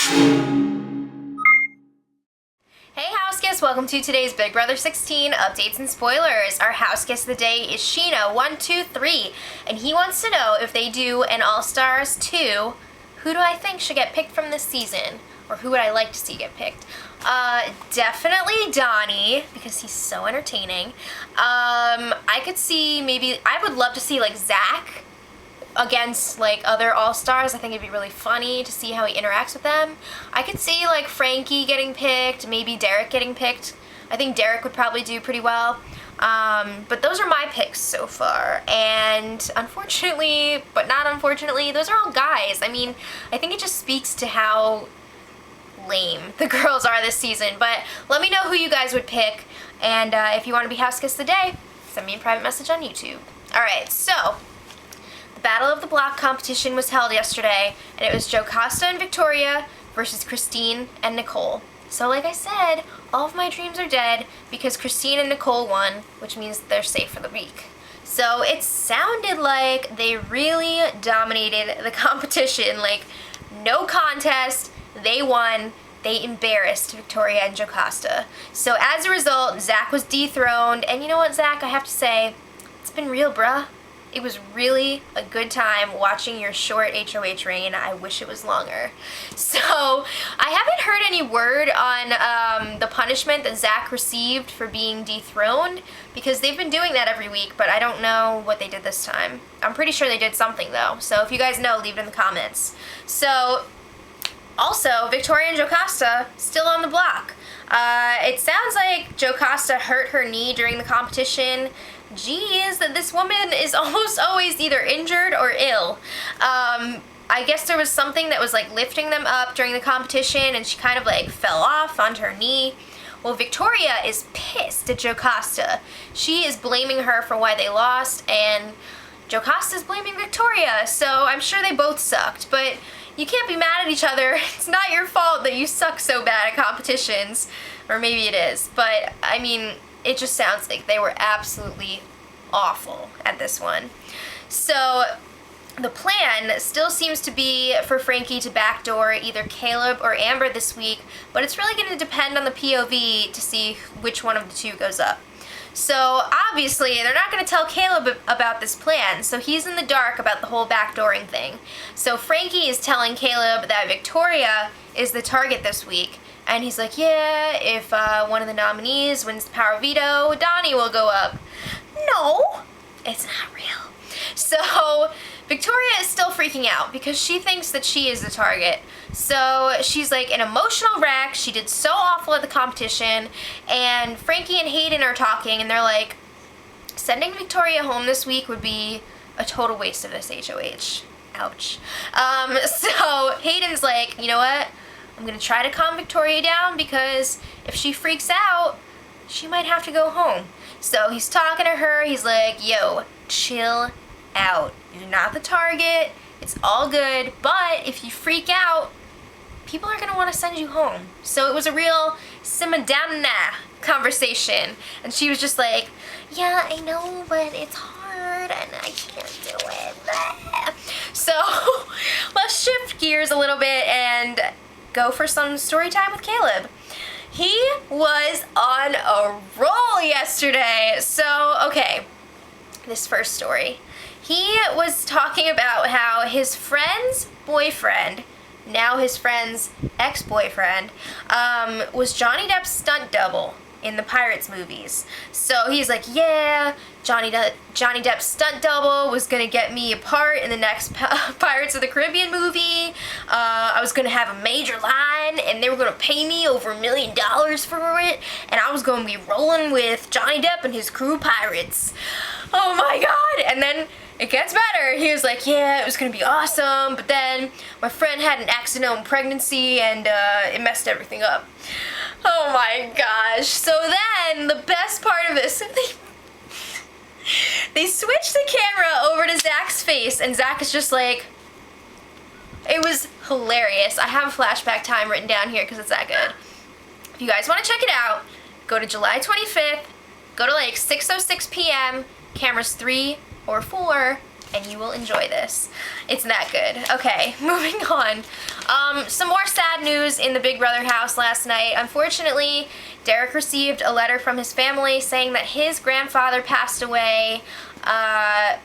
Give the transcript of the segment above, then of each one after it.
Hey house guests, welcome to today's Big Brother 16 updates and spoilers. Our house guest of the day is Sheena123, and he wants to know if they do an All-Stars 2, who do I think should get picked from this season? Or who would I like to see get picked? Definitely Donnie, because he's so entertaining. I could see I would love to see like Zach against like other All-Stars. I think it'd be really funny to see how he interacts with them. I could see like Frankie getting picked, maybe Derek getting picked. I think Derek would probably do pretty well. But those are my picks so far, and unfortunately, but not unfortunately, those are all guys. I mean, I think it just speaks to how lame the girls are this season, but let me know who you guys would pick, and if you want to be house guest of the day, send me a private message on YouTube. Alright, so the Battle of the Block competition was held yesterday, and it was Jocasta and Victoria versus Christine and Nicole. So like I said, all of my dreams are dead because Christine and Nicole won, which means they're safe for the week. So it sounded like they really dominated the competition, like no contest, they won, they embarrassed Victoria and Jocasta. So as a result, Zach was dethroned, and you know what, Zach, I have to say, it's been real, bruh. It was really a good time watching your short HOH reign. I wish it was longer. So I haven't heard any word on the punishment that Zach received for being dethroned, because they've been doing that every week, but I don't know what they did this time. I'm pretty sure they did something though, so if you guys know, leave it in the comments. So also, Victoria and Jocasta still on the block. It sounds like Jocasta hurt her knee during the competition. Geez, this woman is almost always either injured or ill. I guess there was something that was like lifting them up during the competition, and she kind of like fell off onto her knee. Well, Victoria is pissed at Jocasta. She is blaming her for why they lost, and Jocasta's blaming Victoria, so I'm sure they both sucked, but you can't be mad at each other. It's not your fault that you suck so bad at competitions. Or maybe it is, but I mean, it just sounds like they were absolutely awful at this one. So the plan still seems to be for Frankie to backdoor either Caleb or Amber this week, but it's really going to depend on the POV to see which one of the two goes up. So obviously they're not going to tell Caleb about this plan, so he's in the dark about the whole backdooring thing. So Frankie is telling Caleb that Victoria is the target this week, and he's like, yeah, if one of the nominees wins the power veto, Donnie will go up. No, it's not real. So Victoria is still freaking out because she thinks that she is the target. So she's like an emotional wreck. She did so awful at the competition, and Frankie and Hayden are talking, and they're like, sending Victoria home this week would be a total waste of this HOH. Ouch. So Hayden's like, you know what? I'm gonna try to calm Victoria down, because if she freaks out, she might have to go home. So he's talking to her. He's like, yo, chill out. You're not the target. It's all good. But if you freak out, people are going to want to send you home. So it was a real simmer down conversation. And she was just like, yeah, I know, but it's hard and I can't do it. So let's shift gears a little bit and go for some story time with Caleb. He was on a roll yesterday. So, okay, this first story. He was talking about how his friend's boyfriend, now his friend's ex-boyfriend, was Johnny Depp's stunt double in the Pirates movies. So he's like, yeah, Johnny Depp's stunt double was gonna get me a part in the next Pirates of the Caribbean movie. I was gonna have a major line, and they were gonna pay me over $1 million for it, and I was gonna be rolling with Johnny Depp and his crew of pirates. Oh my god! And then it gets better. He was like, yeah, it was gonna be awesome, but then my friend had an accidental pregnancy, and it messed everything up. Oh my gosh. So then, the best part of this, they switched the camera over to Zach's face, and Zach is just like, it was hilarious. I have a flashback time written down here because it's that good. If you guys want to check it out, go to July 25th, go to like 6:06 p.m., cameras 3 or 4, and you will enjoy this. It's that good. Okay, moving on. Some more sad news in the Big Brother house last night. Unfortunately, Derek received a letter from his family saying that his grandfather passed away. I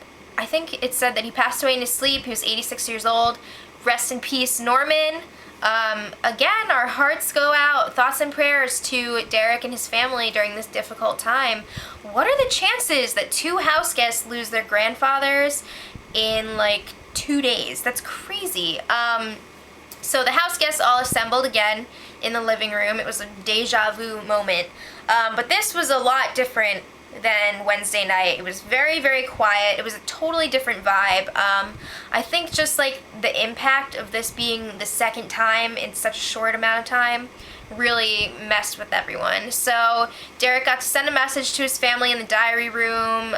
think it said that he passed away in his sleep. He was 86 years old. Rest in peace, Norman. Again, our hearts go out, thoughts and prayers to Derek and his family during this difficult time. What are the chances that 2 house guests lose their grandfathers in like 2 days? That's crazy. So the house guests all assembled again in the living room. It was a deja vu moment. But this was a lot different than Wednesday night. It was very, very quiet. It was a totally different vibe. I think just like the impact of this being the second time in such a short amount of time really messed with everyone. So Derek got to send a message to his family in the diary room,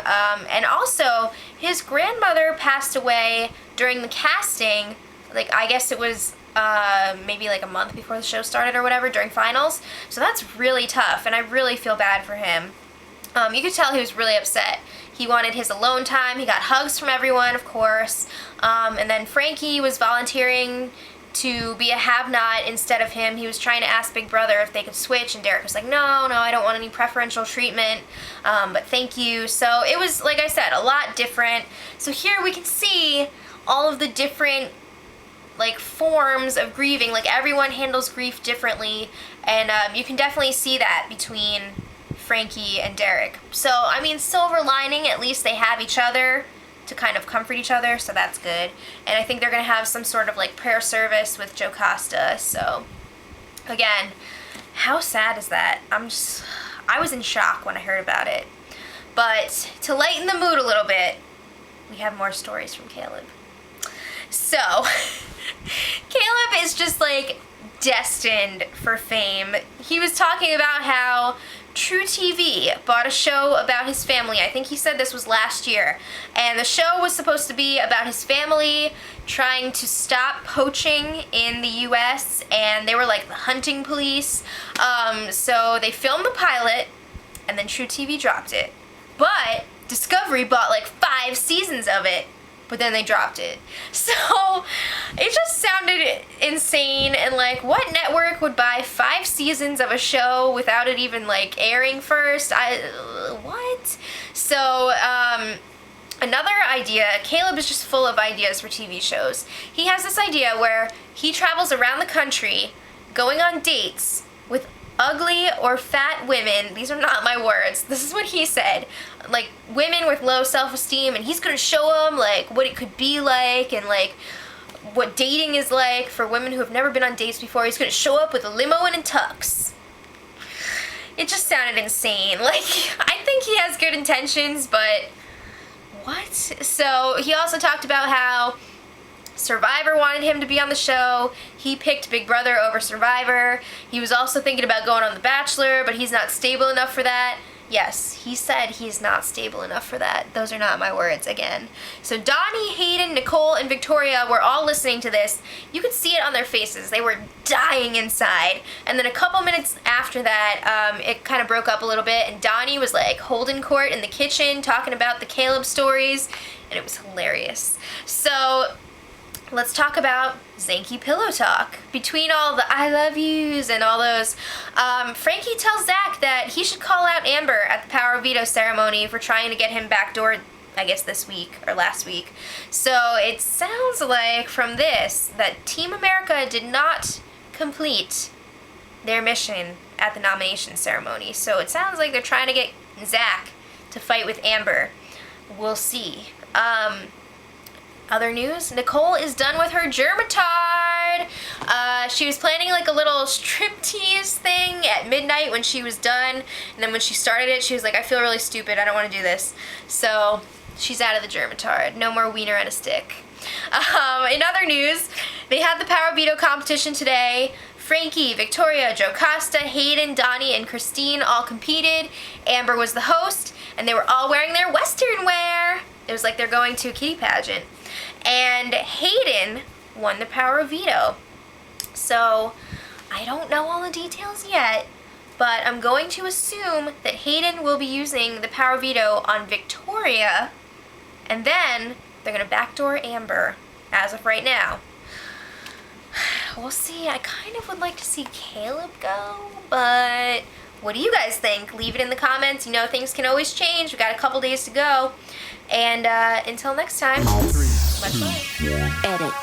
and also his grandmother passed away during the casting. Like, I guess it was maybe like a month before the show started or whatever, during finals. So that's really tough, and I really feel bad for him. You could tell he was really upset. He wanted his alone time. He got hugs from everyone, of course. And then Frankie was volunteering to be a have-not instead of him. He was trying to ask Big Brother if they could switch, and Derek was like, no, I don't want any preferential treatment, but thank you. So it was, like I said, a lot different. So here we can see all of the different like forms of grieving. Like, everyone handles grief differently, and you can definitely see that between Frankie and Derek. So, I mean, silver lining, at least they have each other to kind of comfort each other, so that's good. And I think they're going to have some sort of like prayer service with Jocasta. So, again, how sad is that? I was in shock when I heard about it. But to lighten the mood a little bit, we have more stories from Caleb. So, Caleb is just like destined for fame. He was talking about how True TV bought a show about his family. I think he said this was last year. And the show was supposed to be about his family trying to stop poaching in the US, and they were like the hunting police. So they filmed the pilot, and then True TV dropped it. But Discovery bought like 5 seasons of it, but then they dropped it. So it just sounded insane, and like, what network would buy 5 seasons of a show without it even like airing first? What? So another idea, Caleb is just full of ideas for TV shows. He has this idea where he travels around the country going on dates with ugly or fat women. These are not my words. This is what he said. Like, women with low self-esteem, and he's gonna show them like what it could be like, and like what dating is like for women who have never been on dates before. He's gonna show up with a limo and a tux. It just sounded insane. Like, I think he has good intentions, but what? So he also talked about how Survivor wanted him to be on the show. He picked Big Brother over Survivor. He was also thinking about going on The Bachelor, but he's not stable enough for that. Yes, he said he's not stable enough for that. Those are not my words, again. So Donnie, Hayden, Nicole, and Victoria were all listening to this. You could see it on their faces. They were dying inside. And then a couple minutes after that, it kind of broke up a little bit, and Donnie was like holding court in the kitchen, talking about the Caleb stories, and it was hilarious. So let's talk about Zanky Pillow Talk. Between all the I love yous and all those, Frankie tells Zach that he should call out Amber at the Power Veto ceremony for trying to get him backdoored, I guess this week or last week. So it sounds like from this that Team America did not complete their mission at the nomination ceremony. So it sounds like they're trying to get Zach to fight with Amber. We'll see. Other news, Nicole is done with her germatard. She was planning like a little striptease thing at midnight when she was done, and then when she started it, she was like, I feel really stupid, I don't want to do this. So she's out of the germatard. No more wiener and a stick. In other news, they had the Power Veto competition today. Frankie, Victoria, Jocasta, Hayden, Donnie, and Christine all competed. Amber was the host, and they were all wearing their Western wear. It was like they're going to a kitty pageant. And Hayden won the Power Veto. So I don't know all the details yet, but I'm going to assume that Hayden will be using the Power Veto on Victoria, and then they're going to backdoor Amber as of right now. we'll see. I kind of would like to see Caleb go, but what do you guys think? Leave it in the comments. You know, things can always change. We got a couple days to go. And until next time, much love. Edit.